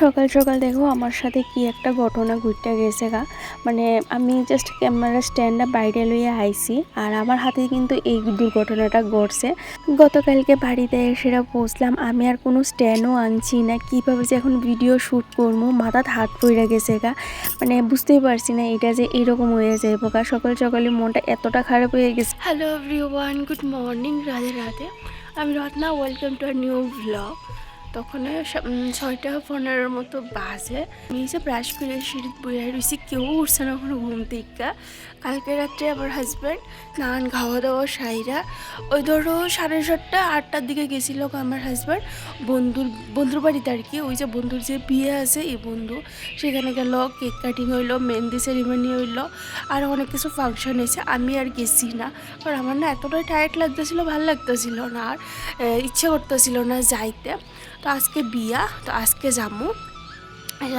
সকাল সকাল দেখো আমার সাথে কি একটা ঘটনা ঘটে গেছে গা। মানে আমি জাস্ট ক্যামেরা স্ট্যান্ডটা বাইরে লইয়া আইছি আর আমার হাতে কিন্তু এই দুর্ঘটনাটা ঘটছে। গতকালকে বাড়িতে সেটা পৌঁছলাম, আমি আর কোনো স্ট্যান্ডও আনছি না, কীভাবে যে এখন ভিডিও শ্যুট করবো মাথাত হাত পড়ে গেছে গা। মানে বুঝতেই পারছি না এটা যে এরকম হয়ে যাইব গা। সকাল সকালে মনটা এতটা খারাপ হয়ে গেছে। Hello everyone, good morning, Radhe Radhe. আমি Ratna, welcome to our new blog. তখন 6:15 মতো বাজে। আমি যে ব্রাশ করে সিঁড়ি বইয়া রয়েছি, কেউ উঠছে না ওখানে ঘুম থেকে। কালকে রাত্রে আমার হাজব্যান্ড নান খাওয়া দাওয়া সাইরা ওই ধরো 7:30-8টার দিকে গেছিল আমার হাজব্যান্ড বন্ধুর বাড়িতে আর কি। ওই যে বন্ধুর যে বিয়ে আছে এই বন্ধু, সেখানে গেল, কেক কাটিং হইলো, মেহেন্দি সেরিমনি হইলো, আর অনেক কিছু ফাংশন হয়েছে। আমি আর গেছি না, কারণ আমার না এতটাই টায়ার্ড লাগতেছিল, ভালো লাগতেছিল না, আর ইচ্ছে করতেছিল না যাইতে। তো আজকে বিয়া, তো আজকে যামু,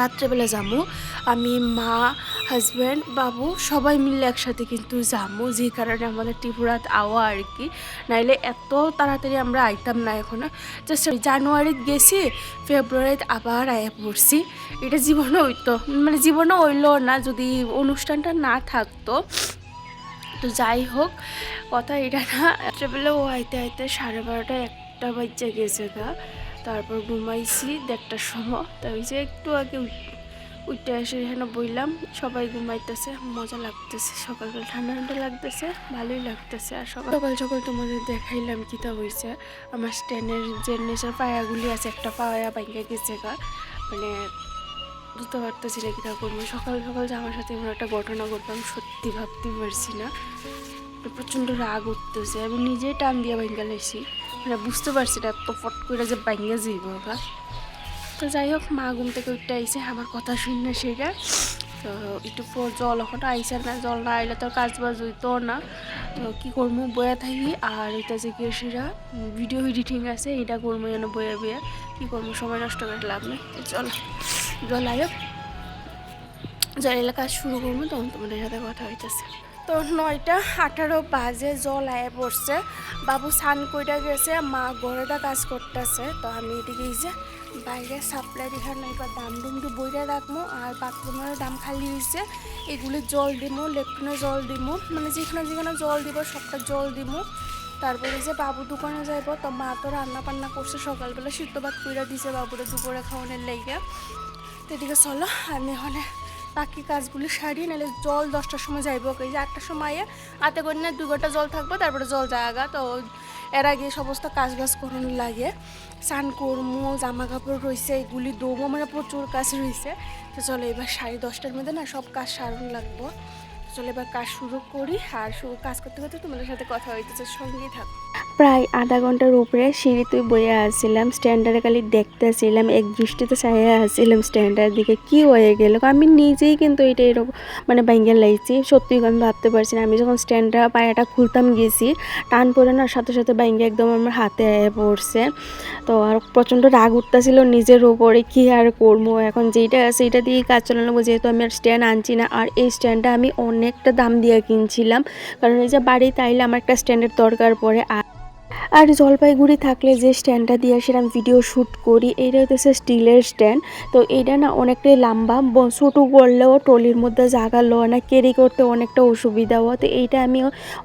রাত্রেবেলা যামু। আমি, মা, হাজব্যান্ড, বাবু সবাই মিলে একসাথে কিন্তু যামু, যে কারণে আমাদের ত্রিপুরাত আওয়া আর কি। নাইলে এত তাড়াতাড়ি আমরা আইতাম না। এখন জাস্ট জানুয়ারিতে গেছি, ফেব্রুয়ারিতে আবার আয়া পড়ছি। এটা জীবনে হইতো, মানে জীবনে হইলো না যদি অনুষ্ঠানটা না থাকতো। তো যাই হোক, কথা এটা না, রাত্রেবেলা ও আইতে 12:30-1টা বাজে গেছে গা। তারপর ঘুমাইছি 1:30টার সময়। তাই ওই যে একটু আগে উঠতে এসে এখানে বইলাম, সবাই ঘুমাইতেছে, মজা লাগতেছে, সকালবেলা ঠান্ডা ঠান্ডা লাগতেছে, ভালোই লাগতেছে। আর সকাল সকাল তোমাদের দেখাইলাম কিতা হয়েছে। আমার স্ট্যান্ডের যে নেচার পায়াগুলি আছে, একটা পায়া ভাঙা গেছে গা। মানে বুঝতে পারতেছি না কিতা করবো। সকাল সকাল যে আমার সাথে এমন একটা ঘটনা ঘটবে আমি সত্যি ভাবতে পারছি না। প্রচণ্ড রাগ উঠতেছে, আমি নিজেই টান দিয়ে ভাঙ্গা লাইছি, মানে বুঝতে পারছি না এত ফট করে যে ভাঙ্গা যাইব গা। তো যাই হোক, মা ঘুম থেকে উঠতে আইসে, আমার কথা শুনে সেটা। তো একটু পর জল এখন আইসে না, জল না আইলে তো কাজ বাজ হইতো না। তো কী করবো, বয়া থাকি। আর এটা যে কি সেটা ভিডিও এডিটিং আছে, এটা করবো যেন বয়া বয়া, কী করবো, সময় নষ্ট করে লাভ নেই। চল জল আয়োগ, জল এলে কাজ শুরু করবো, তখন তোমাদের সাথে কথা হইতেছে। তো 9:18 বাজে, জল আয়ে পড়ছে, বাবু স্নান কইরা গেছে, মা ঘরেটা কাজ করতেছে। তো আমি এদিকে এই যে বাইরে সাপ্লাই এখানে এবার দাম ডুমটি বইরা রাখবো। আর বাথরুমের দাম খালি হয়েছে, এগুলি জল দিমো, লেট্রিনে জল দিমো, মানে যেখানে যেখানে জল দিব সবটা জল দিমো। তারপরে যে বাবু দোকানে যাইব, তো মা তো রান্না বান্না করছে, সকালবেলা সিদ্ধ ভাত কইরা দিছে বাবুরে দুপুরে খাওয়ানোর লাইগা। তো এদিকে চলো আমি ওখানে বাকি কাজগুলি সারি, নাহলে জল 10টার সময় যাইব, ওই যে 8টার সময় হাতে করে না 2 ঘন্টা জল থাকবো, তারপরে জল জায়গা। তো এর আগে সমস্ত কাজ বাজ করানো লাগে, স্নান করবো, জামা কাপড় রয়েছে এগুলি দমো, মানে প্রচুর কাজ রয়েছে। তো চলো এবার 10:30টার মধ্যে না সব কাজ সারানো লাগবো। চলো এবার কাজ শুরু করি। আর কাজ করতে করতে তোমাদের সাথে কথা হইতেছে, সঙ্গেই থাকো। প্রায় আধা ঘন্টার উপরে সিঁড়িতে বইয়া আসছিলাম, স্ট্যান্ডারে খালি দেখতেছিলাম, এক দৃষ্টিতে চাইয়া আসছিলাম স্ট্যান্ডার দিকে, কি হয়ে গেল। আমি নিজেই কিন্তু এটা এরকম মানে ভাঙ্গা লাগছি, সত্যি আমি ভাবতে পারছি না। আমি যখন স্ট্যান্ডটা পায়াটা খুলতাম গেছি, টান পড়ে না সাথে সাথে ভাঙ্গা একদম আমার হাতে আয়া পড়ছে। তো আর প্রচণ্ড রাগ উঠতেছিল নিজের উপরে, কি আর করবো, এখন যেটা আছে এটা দিয়েই কাজ চালানো, যেহেতু আমি আর স্ট্যান্ড আনছি না। আর এই স্ট্যান্ডটা আমি অনেকটা দাম দিয়ে কিনছিলাম, কারণ এই যে বাড়িতে আইলে আমার একটা স্ট্যান্ডের দরকার পড়ে। আর জলপাইগুড়ি থাকলে যে স্ট্যান্ডটা দিয়ে সেরকম ভিডিও শ্যুট করি, এইটা হচ্ছে স্টিলের স্ট্যান্ড। তো এইটা না অনেকটাই লম্বা, ছোটো করলেও ট্রলির মধ্যে জায়গা লো না, ক্যারি করতে অনেকটা অসুবিধা হয়। তো এইটা আমি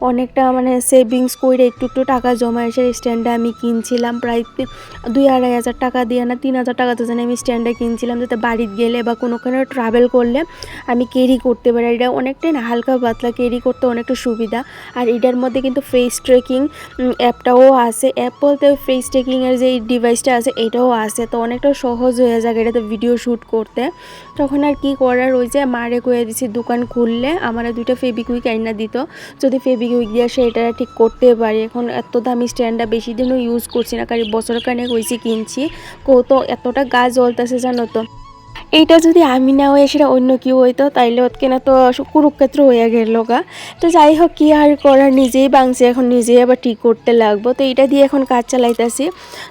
অনেকটা মানে সেভিংস করে একটু একটু টাকা জমা এসে স্ট্যান্ডটা আমি কিনছিলাম, প্রায় 2-2.5 হাজার টাকা দিয়ে না 3,000 টাকা তো জানি আমি স্ট্যান্ডটা কিনছিলাম, যাতে বাড়িতে গেলে বা কোনোখানে ট্রাভেল করলে আমি ক্যারি করতে পারি। এটা অনেকটাই না হালকা পাতলা, ক্যারি করতে অনেকটা সুবিধা। আর এটার মধ্যে কিন্তু ফেস ট্র্যাকিং অ্যাপটাও আছে, অ্যাপ বলতে ফেস ট্র্যাকিংয়ের যে ডিভাইসটা আছে এটাও আছে। তো অনেকটা সহজ হয়ে যায় এটাতে ভিডিও শ্যুট করতে। তখন আর কি করার, ওই যে মারে কয়ে দিছি দোকান খুললে আমার 2টা ফেবিকুইক আইনা দিত, যদি ফেবিকুইক দিয়ে সে এটা ঠিক করতে পারি। এখন এত দামি স্ট্যান্ডটা বেশি দিনও ইউজ করছি না, কারণ বছর কানেক হয়েছে কিনছি, তো এতটা গাছ জ্বলতেছে জানো তো। এইটা যদি আমি না হয়ে সেটা অন্য কেউ হইতো তাইলে ওতকে না তো কুরুক্ষেত্র হয়ে গেল গা। তো যাই হোক কি আর করার, নিজেই ভাঙছে এখন নিজেই আবার ঠিক করতে লাগবো। তো এইটা দিয়ে এখন কাজ চালাইতেছি।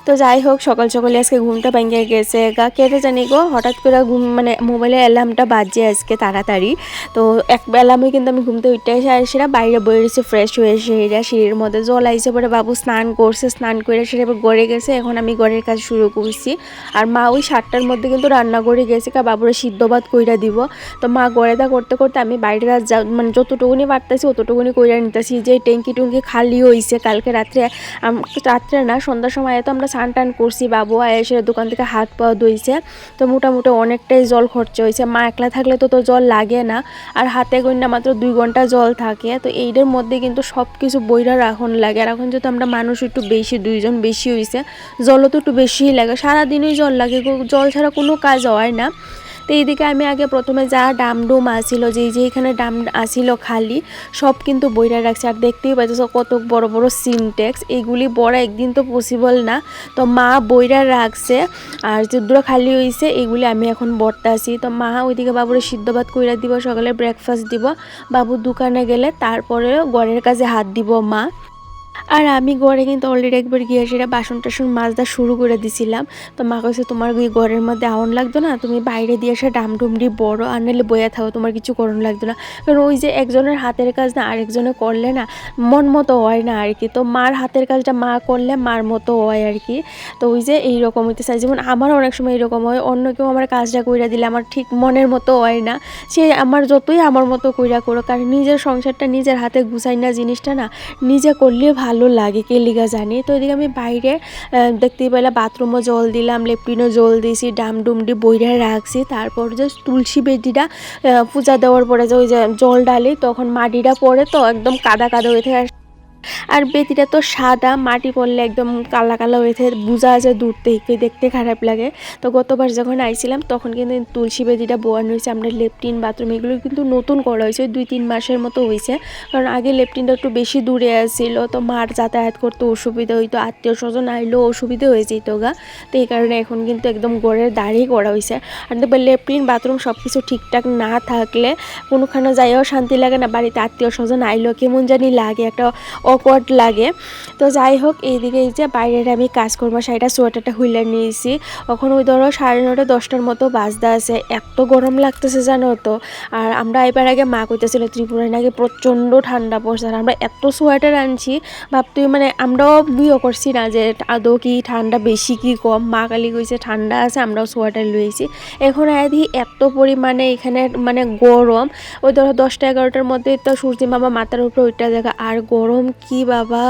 তো যাই হোক সকাল সকালে আজকে ঘুমটা ভেঙে গেছে গা, কেটে জানি গো হঠাৎ করে ঘুম মানে মোবাইলে অ্যালার্মটা বাজছে আজকে তাড়াতাড়ি। তো এক অ্যালার্মে কিন্তু আমি ঘুমতে উঠতে এসে আর সেটা বাইরে বয়ে রয়েছে ফ্রেশ হয়ে সেরা সিঁড়ির মধ্যে জল আইসে পরে বাবু স্নান করছে, স্নান করে সেটা এবার গড়ে গেছে। এখন আমি ঘরের কাজ শুরু করছি। আর মা ওই 7টার মধ্যে কিন্তু রান্না করে গেছে বাবুরে সিদ্ধ ভাত কইরা দিব। তো মা গড়েদা করতে করতে আমি বাইরে মানে যতটুকুনি পারতেছি অতটুকুনি কইরা নিতেছি। যে ট্যাঙ্কি টুঙ্কি খালি হয়েছে কালকে রাত্রে, রাত্রে না সন্ধ্যার সময় তো আমরা স্নান টান করছি, বাবু এসে দোকান থেকে হাত পা ধুইছে। তো মোটামুটি অনেকটাই জল খরচ হয়েছে। মা একলা থাকলে তো জল লাগে না, আর হাতে গন্যা মাত্র 2 ঘন্টা জল থাকে। তো এইটার মধ্যে কিন্তু সব কিছু বইরা রাখন লাগে। আর এখন যেহেতু আমরা মানুষ একটু বেশি, 2 জন বেশি হয়েছে, জলও তো একটু বেশিই লাগে, সারাদিনই জল লাগে, জল ছাড়া কোনো কাজ হয় না। তো এইদিকে আমি আগে প্রথমে যা ডামডুম আসিল, যেইখানে ডাম আসিল খালি সব কিন্তু বইরা রাখছি। আর দেখতেই পাইতেছো কত বড় বড় সিনটেক্স, এইগুলি বড় একদিন তো পসিবল না। তো মা বইরা রাখছে, আর যেগুলো খালি হয়েছে এগুলি আমি এখন বর্তাছি। তো মা ওইদিকে বাবুরে সিদ্ধ ভাত কইরা দিব, সকালে ব্রেকফাস্ট দিব, বাবু দোকানে গেলে তারপরে ঘরের কাজে হাত দিব মা। আর আমি ঘরে কিন্তু অলরেডি একবার গিয়ে সেটা বাসন টাসন মাজদা শুরু করে দিছিলাম। তো মা কইছে তোমার ওই ঘরের মধ্যে আউন লাগতো না, তুমি বাইরে দিয়ে এসে ডামডুমডি বড় আর নাহলে বইয়া থাকো, তোমার কিছু করণ লাগতো না। কারণ ওই যে একজনের হাতের কাজ না আরেকজনে করলে না মন মতো হয় না আর কি। তো মার হাতের কাজটা মা করলে মার মতো হয় আর কি। তো ওই যে এইরকম হইতে চাই, যেমন আমার অনেক সময় এরকম হয়, অন্য কেউ আমার কাজটা কইরা দিলে আমার ঠিক মনের মতো হয় না। সে আমার যতই আমার মতো কইরা করো, কারণ নিজের সংসারটা নিজের হাতে গুছাই না জিনিসটা না নিজে করলে ভালো লাগে কে লিগা জানি। তো এদিকে আমি বাইরে দেখতেই পেলাম বাথরুমও জল দিলাম, লেপটিনও জল দিয়েছি, ডামডুমডি বইরা রাখছি। তারপর যে তুলসী বেদিটা পূজা দেওয়ার পরে যে ওই যে জল ডালি তখন মাটিটা পড়ে তো একদম কাদা কাদা হয়ে থাকে। আর বেদিটা তো সাদা, মাটি পড়লে একদম কালা কালা হয়ে থাকে, বোঝা যায় দূর থেকে, দেখতে খারাপ লাগে। তো গতবার যখন আইছিলাম তখন কিন্তু তুলসী বেদিটা বোয়ানো হয়েছে। আমরা লেপটিন বাথরুম এগুলো কিন্তু নতুন করা হয়েছে, 2-3 মাসের মতো হয়েছে। কারণ আগে লেপটিনটা একটু বেশি দূরে আসছিল, তো মার যাতায়াত করতে অসুবিধা হইতো, আত্মীয় স্বজন আইলেও অসুবিধা হয়ে যেত গা। তো এই কারণে এখন কিন্তু একদম ঘরের দাঁড়িয়ে করা হয়েছে। আর দেখবে লেপটিন বাথরুম সব কিছু ঠিকঠাক না থাকলে কোনোখানে যাইও শান্তি লাগে না, বাড়িতে আত্মীয় স্বজন আইলেও কেমন জানি লাগে, একটা অকওয়ার্ড লাগে। তো যাই হোক এইদিকে এই যে বাইরের আমি কাজকর্ম শাড়িটা সোয়েটারটা হুইলে নিয়েছি। এখন ওই ধরো 9:30 10টার মতো বাজতে আছে, এত গরম লাগতেছে জানো তো। আর আমরা এবার আগে মা কইতেছিল ত্রিপুরায় নাকি প্রচণ্ড ঠান্ডা পড়ছে, আর আমরা এত সোয়েটার আনছি ভাবতুই মানে আমরাও বিয়ে করছি না যে আদৌ কি ঠান্ডা বেশি কি কম। মা কালি কইছে ঠান্ডা আছে, আমরাও সোয়েটার লইছি। এখন আদি এত পরিমাণে এখানে মানে গরম, ওই ধরো 10টা 11টার মধ্যে তো সূর্যি মামা মাথার উপরে ওইটা জায়গা, আর গরম কি বাবা,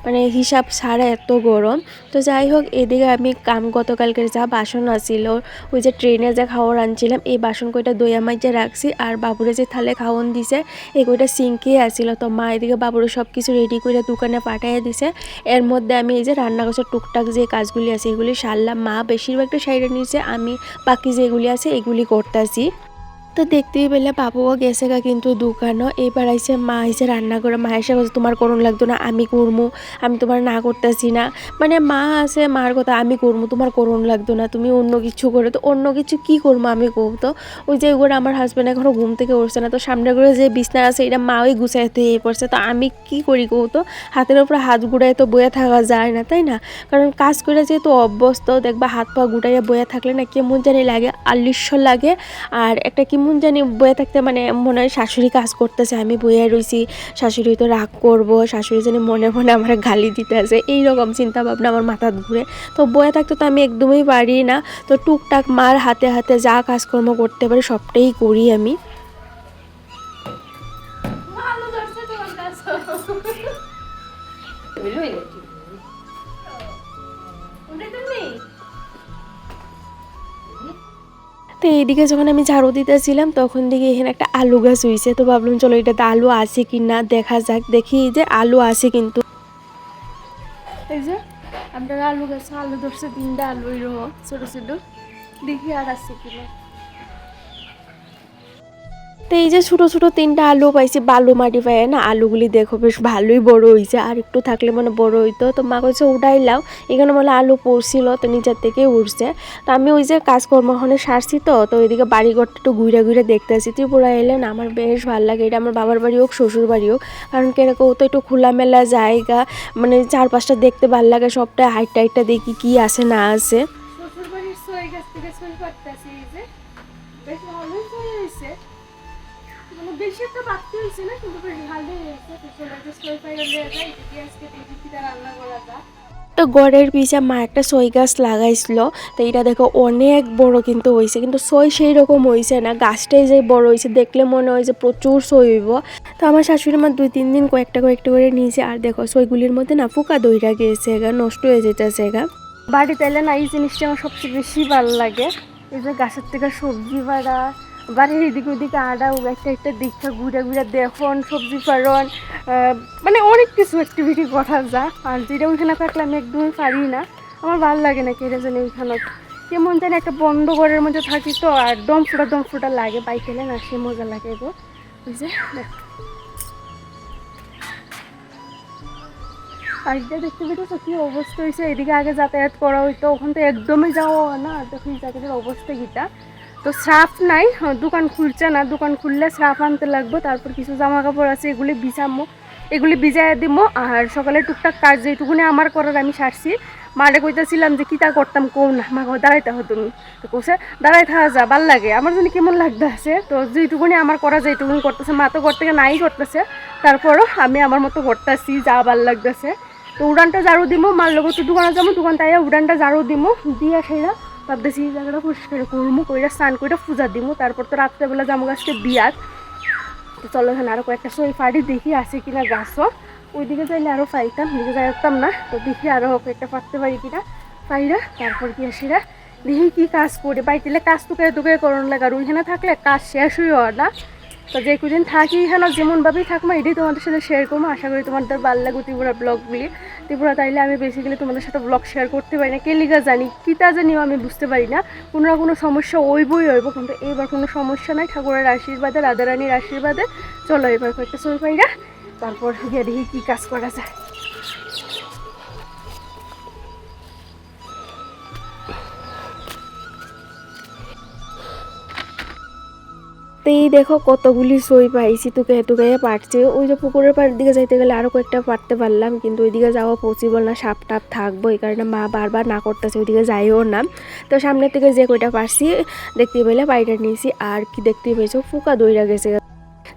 মানে হিসাব ছাড়া এত গরম। তো যাই হোক এদিকে আমি গতকালকের যা বাসন আছিল, ওই যে ট্রেনে যে খাওয়ার আনছিলাম এই বাসন কয়টা দইয়া মাইজে রাখছি। আর বাবুরে যে থালে খাওয়ান দিছে এই কয়টা সিঙ্কে আসছিল। তো মা এদিকে বাবুরে সব কিছু রেডি করে দোকানে পাঠিয়ে দিছে। এর মধ্যে আমি এই যে রান্না করছে টুকটাক যে কাজগুলি আছে এগুলি সারলাম। মা বেশিরভাগটা সাইডে নিয়েছে, আমি বাকি যেগুলি আছে এগুলি করতেছি। তো দেখতেই পেলে বাবুও গেছে গা কিন্তু দোকানও। এইবার আইসে মা আইসে রান্না করে, মা এসে বলছে তোমার করুন লাগতো না, আমি করবো, আমি তোমার না করতেছি না। মানে মা আছে মার কথা আমি করবো, তোমার করুন লাগতো না, তুমি অন্য কিছু করে। তো অন্য কিছু কি করবো আমি কব তো। ওই যে ওগুলো আমার হাজব্যান্ড এখনও ঘুম থেকে উঠছে না, তো সামনে করে যে বিছনা আছে এটা মা ওই গুছাইতে পড়ছে। তো আমি কি করি কব তো, হাতের উপরে হাত গুড়াই তো বয়ে থাকা যায় না তাই না। কারণ কাজ করে যেহেতু অভ্যস্ত, দেখবা হাত পা গুটাইয়া বয়ে থাকলে না কেমন জানি লাগে, আলস্য লাগে। আর একটা কেমন জানি বয়ে থাকতে মানে মনে হয় শাশুড়ি কাজ করতেছে, আমি বয়ে রয়েছি, শাশুড়ি তো রাগ করবো, শাশুড়ি জানি মনে মনে আমার গালি দিতে আছে, এইরকম চিন্তা ভাবনা আমার মাথায় ঘুরে। তো বয়ে থাকতে তো আমি একদমই পারি না। তো টুকটাক মার হাতে হাতে যা কাজকর্ম করতে পারি সবটাই করি আমি। তো এইদিকে যখন আমি ঝাড়ু দিতেছিলাম তখন দেখি এখানে একটা আলু গাছ হয়েছে। তো ভাবলাম চলো এটাতে আলু আছে কি না দেখা যাক। দেখি এই যে আলু আছে কিন্তু, এই যে আমরা আলু গাছে আলু ধরছে, 3টা আলু এরকম ছোট ছোট, দেখি আর আছে কিনা। তো তো এই যে ছোটো ছোটো 3টা আলু পাইছি, বালু মাটি পাই না, আলুগুলি দেখো বেশ ভালোই বড় হয়েছে, আর একটু থাকলে মানে বড় হইতো। তো মা কইছে উঠাই লাও, এখানে বলে আলু পড়ছিল, তো নিচের থেকে উঠছে। তো আমি ওই যে কাজকর্ম ওখানে সারছি, তো ওইদিকে বাড়িঘরটা একটু ঘুরে ঘুরে দেখতে আসি। ত্রিপুরা এলে না আমার বেশ ভালো লাগে, এটা আমার বাবার বাড়ি হোক শ্বশুর বাড়ি হোক, কারণ কিরকম তো একটু খোলামেলা জায়গা, মানে চারপাশটা দেখতে ভালো লাগে, সবটা হাইটটা হাইটটা দেখি কি আছে না আছে। শ্বশুর বাড়ির সই গাছ থেকে সই করতেছি, বেশ ভালোই সই হয়েছে, মানে বেশি একটা বাড়তি হয়েছে না, কিন্তু বেশ ভালোই হয়েছে। তো চলে যে সই পাইলে নিয়ে যাই, যদি আজকে দেখি কিটা রান্না করা যায়। তো গড়ের পিছে মা একটা সই গাছ লাগাইছিল, তো এটা দেখো অনেক বড় কিন্তু হয়েছে, কিন্তু সই সেই রকম হয়েছে না, গাছটাই যে বড় হয়েছে, দেখলে মনে হয় যে প্রচুর সই হইব। তো আমার শাশুড়ি মা 2-3 দিন কয়েকটা কয়েকটা করে নিয়েছে, আর দেখো সইগুলির মধ্যে না পোকা দইরা গিয়েছে, নষ্ট হয়ে যেতেছে। বাড়িতে এলে না এই জিনিসটা আমার সবচেয়ে বেশি ভালো লাগে, এই যে গাছের থেকে সবজি বাড়া, বাড়ির এদিকে ওইদিকে আডা একটা একটা দীক্ষা ঘুরে ঘুরে দেখুন, সবজি পারন, মানে অনেক কিছু অ্যাক্টিভিটি করা যায়। আর যেটা ওইখানে থাকলে আমি একদমই পারি না, আমার ভালো লাগে না কেটে জানি ওইখানে কেমন জানি একটা বন্ধ ঘরের মধ্যে থাকি, তো আর দম ফুটা লাগে, বাইক এলে না সে মজা লাগে গো। ওই যে আর এটা দেখতে পেতেছো কি অবস্থা হয়েছে, এদিকে আগে যাতায়াত করা হইতো, ওখান তো একদমই যাওয়া না, দেখো এই জায়গাটার অবস্থা কিটা। তো স্রাফ নাই, দোকান খুলছে না, দোকান খুললে স্রাফ আনতে লাগবে, তারপর কিছু জামা কাপড় আছে এগুলি ভিজামো, এগুলি ভিজাই দিব। আর সকালে টুকটাক কাজ যেটুকুনি আমার করার আমি সারছি, মারে কইতেছিলাম যে কিতা করতাম কৌ না, মা দাঁড়াইতে হো তুমি, তো কৌছে দাঁড়াই থাকা যা ভাল লাগে, আমার জন্য কেমন লাগতে আছে। তো যেটুকুনি আমার করা যেটুকুনি করতেছে, মা তো ঘর থেকে নাই করতেছে, তারপরও আমি আমার মতো করতেছি, যা ভাল লাগতেছে। তো উড়ানটা ঝাড়ু দিব, মার লোক তো দোকানে যাবো, দোকান তাই উড়ানটা ঝাড়ু দিব, দিয়া সেরা ভাবতেছি এই জায়গাটা পরিষ্কার করবো, কইরা স্নান কইরা পূজা দিব, তারপর তো রাত্রেবেলা যাবো গাছকে বিয়ার। তো চলো এখানে আরও কয়েকটা সই ফাড়ি দেখি আছে কিনা গাছও, ওইদিকে চাইলে আরও পাইতাম, এদিকে যাইতাম না, তো দেখি আরও কয়েকটা পারতে পারি কিনা পাইরা, তারপর কি আসিরা দেখি কি কাজ করে বাইতেলে কাজ টুকে করণ লাগে, আর ওইখানে থাকলে কাজ শেষ হয়ে হয় না। তো যে কদিন থাকি এখানে যেমনভাবেই থাকবো এটাই তোমাদের সাথে শেয়ার করবো, আশা করি তোমাদের ভালো লাগবে ত্রিপুরা ব্লগগুলি। ত্রিপুরা তাইলে আমি বেসিক্যালি তোমাদের সাথে ব্লগ শেয়ার করতে পারি না, কে লিগা জানি কিতা জানিও আমি বুঝতে পারি না, কোনো না কোনো সমস্যা ওইবই হইব, কিন্তু এইবার কোনো সমস্যা নাই, ঠাকুরের আশীর্বাদে, রাধারানীর আশীর্বাদে। চলো এবার কয়েকটা সই পাইরা তারপর গিয়ে দেখি কী কাজ করা যায়। তো এই দেখো কতগুলি সই পাইছি, তুকাইয়া পারছে, ওই যে পুকুরের পাড়ের দিকে যাইতে গেলে আরও কয়েকটা পারতে পারলাম, কিন্তু ওইদিকে যাওয়া পসিবল না, সাপ টাপ থাকবো, এই কারণে মা বারবার না করতেছে ওইদিকে যাইও না। তো সামনের থেকে যে কয়টা পারছি দেখতে পেলে পাইটা নিয়েছি, আর কি দেখতে পেয়েছো পোকা দইরা গেছে।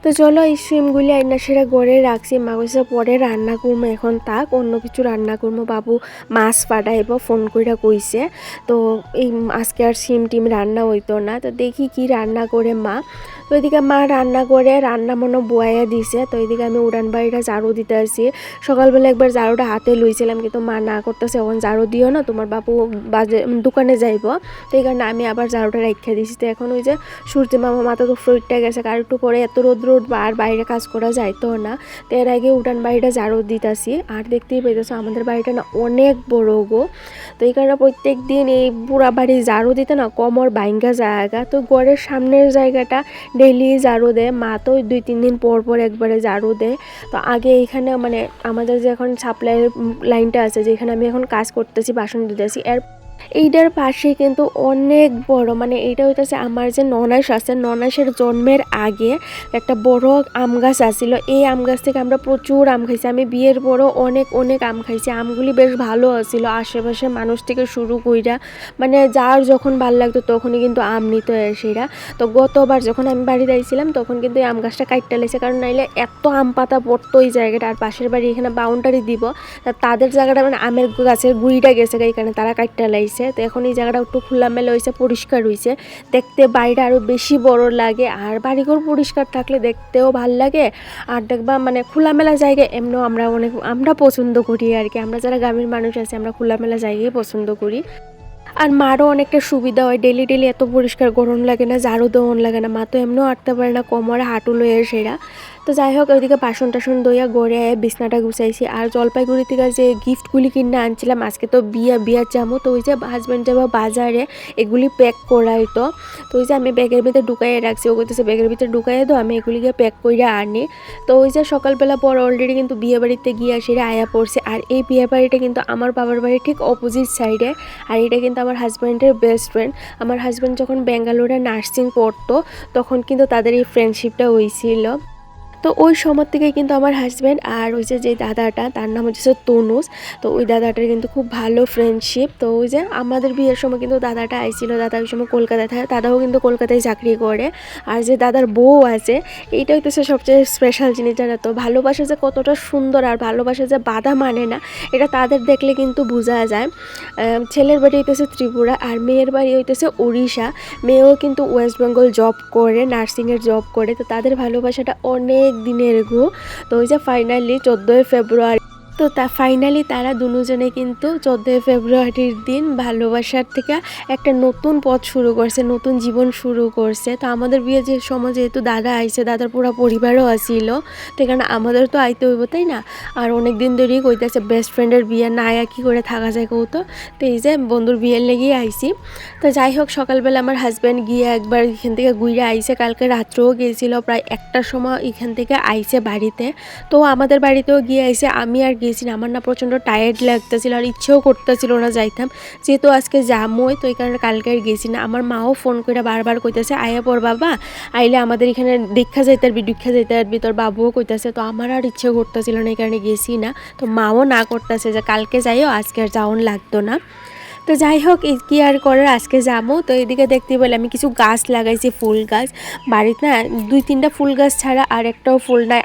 তো চলো এই সিমগুলি আইনা সেরা গড়ে রাখছি, মা কইছে পরে রান্না করবো, এখন থাক অন্য কিছু রান্না করবো, বাবু মাছ পাঠাইব ফোন কইরা কইছে। তো এই আজকে আর সিম টিম রান্না হইতো না, তো দেখি কি রান্না করে মা। তো এদিকে মা রান্না করে রান্না মনে বয়াইয়া দিছে, তো এদিকে আমি উড়ান বাড়িটা ঝাড়ু দিতে আসি, সকালবেলা একবার ঝাড়ুটা হাতে লইছিলাম, কিন্তু মা না করতেছে এখন ঝাড়ু দিও না, তোমার বাবু দোকানে যাইব, তো এই কারণে আমি আবার ঝাড়ুটা রেখে দিছি। তো এখন ওই যে সূর্য মামা মাথা তো ফ্রুটটা গেছে, আর একটু পরে এত রোদ্র উঠবা আর বাইরে কাজ করা যাইতো না, তো এর আগে উঠান বাড়িটা ঝাড়ু দিতেছি। আর দেখতেই পেতেছো আমাদের বাড়িটা না অনেক বড় গো, তো এই কারণে প্রত্যেক দিন এই পুরা বাড়ি ঝাড়ু দিতে না কমর বাইঙ্গা জায়গা, তো ঘরের সামনের জায়গাটা ডেইলি ঝাড়ু দেয় মা, তো 2-3 দিন পর পর একবারে ঝাড়ু দেয়। তো আগে এইখানে মানে আমাদের যে এখন সাপ্লাই লাইনটা আছে, যেখানে আমি এখন কাজ করতেছি বাসন দিতেছি, এইটার পাশে কিন্তু অনেক বড়, মানে এইটা হইতেছে আমার যে ননাস আছে, ননাসের জন্মের আগে একটা বড় আম গাছ আছিল, এই আম গাছ থেকে আমরা প্রচুর আম খাইছি, আমি বিয়ের বড় অনেক অনেক আম খাইছি, আমগুলি বেশ ভালো আছিল, আশেপাশে মানুষ থেকে শুরু কইরা মানে যার যখন ভাল লাগতো তখনই কিন্তু আম নিত সেরা। তো গতবার যখন আমি বাড়িতে আইছিলাম তখন কিন্তু এই আম গাছটা কাটতে লেগেছে, কারণ নাইলে এত আম পাতা পড়তো এই জায়গাটা, আর পাশের বাড়ি এখানে বাউন্ডারি দিব, তাদের জায়গাটা মানে আমের গাছের গুড়িটা গেছে, এইখানে তারা কাটতে লাইছে। তো এখন এই জায়গাটা একটু খোলামেলা হয়েছে, পরিষ্কার হয়েছে, দেখতে বাইরে আরও বেশি বড় লাগে, আর বাড়িঘর পরিষ্কার থাকলে দেখতেও ভাল লাগে, আর দেখবা মানে খোলামেলা জায়গা এমনিও আমরা পছন্দ করি আর কি, আমরা যারা গ্রামের মানুষ আছি আমরা খোলামেলা জায়গায় পছন্দ করি। আর মারও অনেকটা সুবিধা হয়, ডেলি ডেলি এত পরিষ্কার গরম লাগে না, ঝাড়ু দেওয়ান লাগে না, মা তো এমনিও আটতে পারে না, কোমরে হাঁটু লয়ে সেরা। তো যাই হোক ওইদিকে বাসন টাসন দইয়া গড়ে বিছনাটা গুছাইছি, আর জলপাইগুড়ি থেকে যে গিফটগুলি কিনে আনছিলাম, আজকে তো বিয়ার যাবো, তো ওই যে হাজব্যান্ড যাবো বাজারে এগুলি প্যাক করাইতো, তো ওই যে আমি ব্যাগের ভিতরে ঢুকাইয়ে রাখছি, ও কইতেছে ব্যাগের ভিতরে ঢুকাইয়ে দাও, আমি এগুলিকে প্যাক করে আনি। তো ওই যে সকালবেলা পর অলরেডি কিন্তু বিয়ে বাড়িতে গিয়ে সেটা আয়া পড়ছে। আর এই বিয়ে বাড়িটা কিন্তু আমার বাবার বাড়ির ঠিক অপোজিট সাইডে। আর এটা কিন্তু আমার হাজব্যান্ডের বেস্ট ফ্রেন্ড। আমার হাজব্যান্ড যখন ব্যাঙ্গালোরে নার্সিং পড়তো তখন কিন্তু তাদের এই ফ্রেন্ডশিপটা হয়েছিল। তো ওই সময় থেকে কিন্তু আমার হাজব্যান্ড আর ওই যে দাদাটা, তার নাম হচ্ছে তনুজ, তো ওই দাদাটার কিন্তু খুব ভালো ফ্রেন্ডশিপ। তো ওই যে আমাদের বিয়ের সময় কিন্তু দাদাটা আইছিল, দাদা ওই সময় কলকাতায় থাকে, দাদাও কিন্তু কলকাতায় চাকরি করে। আর যে দাদার বউ আছে, এইটা হইতেছে সবচেয়ে স্পেশাল জিনিস, জানো তো? ভালোবাসা যে কতটা সুন্দর আর ভালোবাসা যে বাধা মানে না, এটা তাদের দেখলে কিন্তু বোঝা যায়। ছেলের বাড়ি হইতেছে ত্রিপুরা আর মেয়ের বাড়ি হইতেছে উড়িষ্যা। মেয়েও কিন্তু ওয়েস্ট বেঙ্গল জব করে, নার্সিংয়ের জব করে। তো তাদের ভালোবাসাটা অনেক দিনের গো। তো ওই যে ফাইনালি 14 ফেব্রুয়ারি, তো ফাইনালি তারা দুজনে কিন্তু 14 ফেব্রুয়ারির দিন ভালোবাসার থেকে একটা নতুন পথ শুরু করছে, নতুন জীবন শুরু করছে। তো আমাদের বিয়ে যে সময় যেহেতু দাদা আইছে, দাদার পুরো পরিবারও আসিল, তো এখানে আমাদের তো আইতে হইব, তাই না? আর অনেক দিন ধরেই কইতেছে বেস্ট ফ্রেন্ডের বিয়ে না আয়া কী করে থাকা যায় কৌ। তো এই যে বন্ধুর বিয়ের লেগেই আইছি। তো যাই হোক, সকালবেলা আমার হাজব্যান্ড গিয়ে একবার এখান থেকে ঘুরে আইছে, কালকে রাত্রেও গিয়েছিল, প্রায় 1টার সময় এখান থেকে আইছে বাড়িতে। তো আমাদের বাড়িতেও গিয়ে আইছে, আমি আর গেছি না, আমার না প্রচণ্ড টায়ার্ড লাগতেছিল আর ইচ্ছেও করতেছিল না যাইতাম, যেহেতু আজকে যামই, তো এই কারণে কালকে আর গেছি না। আমার মাও ফোন করে বারবার কইতেছে আয়া পর বাবা, আইলে আমাদের এখানে দেখা যাইতে পারবি, দেখা যাইতে পারবি, তোর বাবুও কইতেছে। তো আমার আর ইচ্ছে করতেছিল না, এই কারণে গেছি না। তো মাও না করতেছে যে কালকে যাইও, আজকে আর যাওন লাগতো না। তো যাই হোক, কি আর করার, আজকে যাবো। তো এদিকে দেখতে বলে আমি কিছু গাছ লাগাইছি, ফুল গাছ বাড়িতে না, 2-3টা ফুল গাছ ছাড়া আর একটাও ফুল নাই।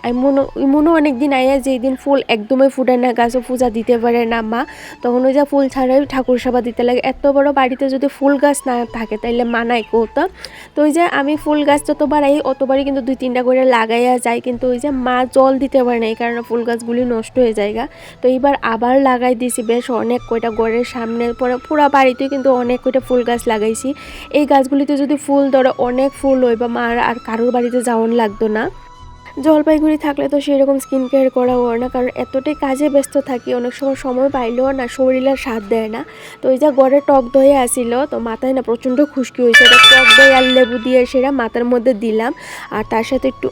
এমনও অনেক দিন আয়া যেই দিন ফুল একদমই ফুটে না, গাছও পূজা দিতে পারে না মা, তখন ওই যে ফুল ছাড়াই ঠাকুর সেবা দিতে লাগে। এত বড় বাড়িতে যদি ফুল গাছ না থাকে তাইলে মানায় কৌতা। তো ওই যে আমি ফুল গাছ যতবার আই অতবারই কিন্তু 2-3টা করে লাগাইয়া যাই, কিন্তু ওই যে মা জল দিতে পারে না, এই কারণে ফুল গাছগুলি নষ্ট হয়ে যায়। তো এইবার আবার লাগাই দিয়েছি বেশ অনেক কয়টা, ঘরের সামনে পরে পুরো বাড়িতেও কিন্তু অনেক কয়টা ফুল গাছ লাগাইছি। এই গাছগুলিতে যদি ফুল ধরে অনেক ফুল হয়, বা মার আর কারোর বাড়িতে যাওয়ান লাগতো না। জলপাইগুড়ি থাকলে তো সেরকম স্কিন কেয়ার করা হয় না, কারণ এতটাই কাজে ব্যস্ত থাকি, অনেক সময় পাইলেও না শরীরের স্বাদ দেয় না। তো ওই যে ঘরে টক দই আসিল, তো মাথায় না প্রচণ্ড খুশকি হয়েছে, টক দই আর লেবু দিয়ে সেটা মাথার মধ্যে দিলাম, আর তার সাথে একটু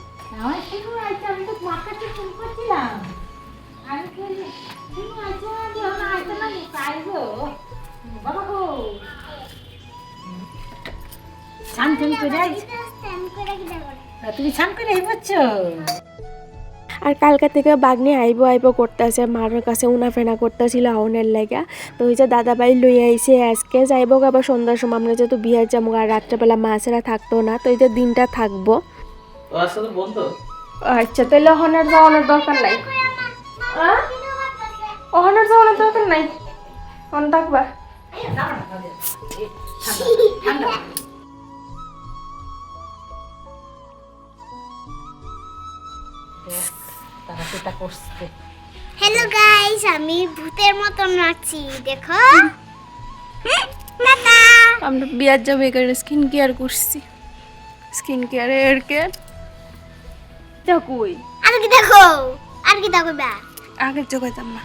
আর কালকা থেকে বাগনি আইব করতেছে, মার কাছে উনাফেনা করতেছিল আউনের লাগা। তো ওই যে দাদাভাই লই আইছে, আজকে যাইব আবার সন্ধ্যার সময়, আমরা যেহেতু বিয়ার যাবো আর রাত্রেবেলা মাছেরা থাকতো না, তো এই যে দিনটা থাকবো। আচ্ছা, তাহলে অহনের যাওয়ানোর দরকার নাই, অহনের যাওয়ানোর দরকার নাই, অন থাকবা। হ্যালো গাইস, আমি ভূতের মতন নাচি, দেখো। আমরা বিয়ার যাবো, এখানে স্কিন কেয়ার করছি, স্কিন কেয়ার এর কেয়ার কই আর কি দেখো, আর কি দেখো বা আগের জগাইতাম না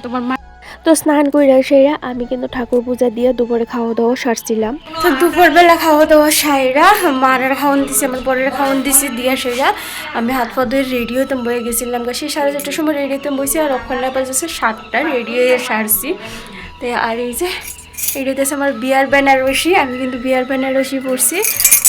তোমার মা। তো স্নান করে সেরা আমি কিন্তু ঠাকুর পূজা দিয়ে দুপুরে খাওয়া দাওয়া সারছিলাম। তো দুপুরবেলা খাওয়া দাওয়া সাইরা মারের খাওয়ান দিছি, আমার পরের খাওয়ান দিছি দিয়া সেরা আমি হাত পা ধুয়ে রেডি হইতাম, বয়ে গেছিলাম। সেই 4:30টার সময় রেডি হইতাম বসে, আর ওখানে বাজেছে 7টা, রেডি হয়ে সারছি। তো আর এই যে এটা হচ্ছে আমার বিয়ার বেনারসি, আমি কিন্তু বিয়ার বেনারসি পরছি।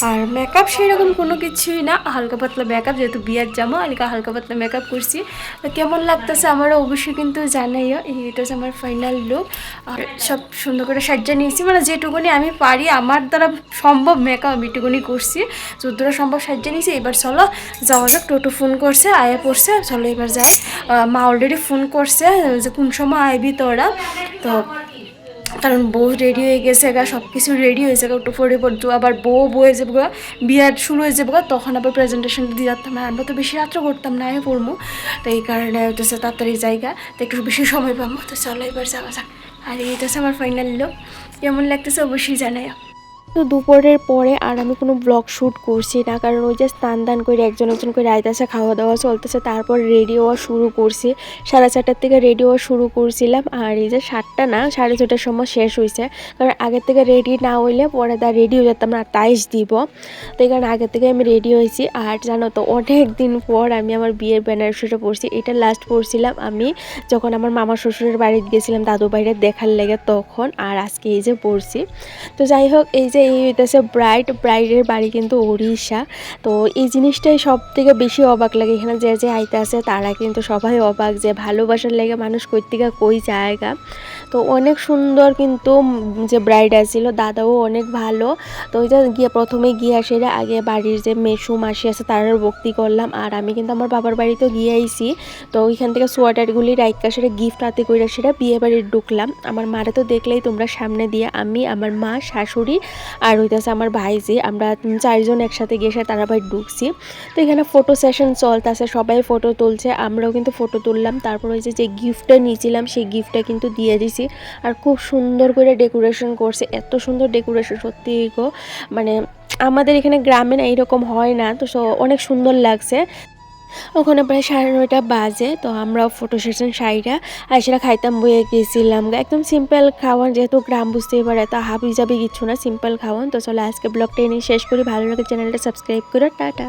আর মেকআপ সেরকম কোনো কিছুই না, হালকা পাতলা মেকআপ, যেহেতু বিয়ার জামা হালকা পাতলা মেকআপ করছি। তো কেমন লাগতেছে আমারও অবশ্যই কিন্তু জানাইও। এটা হচ্ছে আমার ফাইনাল লুক, আর সব সুন্দর করে সাজিয়ে নিয়েছি, মানে যেটুকুনি আমি পারি, আমার দ্বারা সম্ভব মেকআপ আমি এটুকুনি করছি, যতটা সম্ভব সাজিয়ে নিয়েছি। এবার চলো যাওয়া যাক, টোটো ফোন করছে, আয়া পড়ছে, চলো এবার যাই। মা অলরেডি ফোন করছে যে কোন সময় আইবি তোরা, তো কারণ বউ রেডি হয়ে গেছে গা, সব কিছু রেডি হয়েছে গা, একটু পরে পর আবার বউ বয়ে যাবো গা, বিয়ার শুরু হয়ে যাবো গা, তখন আবার প্রেজেন্টেশন দিয়ে যেতাম না, আমরা তো বেশি রাত্র করতাম না, আমি পড়বো। তো এই কারণে হচ্ছে তাড়াতাড়ি জায়গা, তো একটু বেশি সময় পাবো। তো চলো এবার যাওয়া যাক। আর এইটা হচ্ছে আমার ফাইনাল লুক, কেমন লাগতেছে অবশ্যই জানাই। তো দুপুরের পরে আর আমি কোনো ব্লগ শ্যুট করছি না, কারণ ওই যে স্নান দান করে একজন একজন করে আইতাছে, খাওয়া দাওয়া চলতেছে, তারপর রেডি হওয়া শুরু করছি। 4:30টার থেকে রেডি হওয়া শুরু করছিলাম, আর এই যে 7টা না 6:30টার সময় শেষ হয়েছে, কারণ আগের থেকে রেডি না হইলে পরে তা রেডি হয়ে যেতাম না, টাইস দিব। তো এই কারণে আগের থেকে আমি রেডি হয়েছি। আর জানো তো অনেক দিন পর আমি আমার বিয়ের বেনারসিটা পরছি। এটা লাস্ট পরছিলাম আমি যখন আমার মামা শ্বশুরের বাড়িতে গেছিলাম দাদু বাইরে দেখার লেগে তখন, আর আজকে এই যে পরছি। তো যাই হোক, এই যে এই হইতেছে ব্রাইডের বাড়ি কিন্তু ওড়িশা। তো এই জিনিসটাই সব থেকে বেশি অবাক লাগে, এখানে যে যে আইতে আছে তারা কিন্তু সবাই অবাক যে ভালোবাসার লেগে মানুষ কই থেকে কই জায়গা। তো অনেক সুন্দর কিন্তু যে ব্রাইড আসছিল, দাদাও অনেক ভালো। তো ওই যে গিয়ে প্রথমে গিয়ে সেরা আগে বাড়ির যে মেসু মাসি আছে তারার ভক্তি করলাম, আর আমি কিন্তু আমার বাবার বাড়িতেও গিয়ে আইছি। তো ওইখান থেকে সোয়াটারগুলি রাইকা সেটা গিফট হাতে করে সেটা বিয়ে বাড়ির ঢুকলাম। আমার মারা তো দেখলেই তোমরা সামনে দিয়ে, আমি আমার মা শাশুড়ি আর হইতেছে আমার ভাইজি, আমরা 4জন একসাথে গিয়ে সে তারাবাড়ি ঢুকছি। তো এখানে ফটো সেশন চলতেছে, সবাই ফটো তুলছে, আমরাও কিন্তু ফটো তুললাম। তারপর ওই যে গিফটটা নিয়েছিলাম সেই গিফটটা কিন্তু দিয়ে দিছি। আর খুব সুন্দর করে ডেকোরেশন করছে, এত সুন্দর ডেকোরেশন সত্যি গো, মানে আমাদের এখানে গ্রামে না এইরকম হয় না। তো অনেক সুন্দর লাগছে। ওখানে প্রায় 9:30 বাজে। তো আমরাও ফটো সেশন সাইডা আর সেটা খাইতাম বয়ে গেছিলাম, একদম সিম্পল খাওয়ান, যেহেতু গ্রাম বুঝতেই পারে, তা হাবি জাবি কিছু না, সিম্পল খাওয়ান। তো চলো আজকে ব্লগটা এনে শেষ করি। ভালো লাগে চ্যানেলটা সাবস্ক্রাইব করো, টাটা।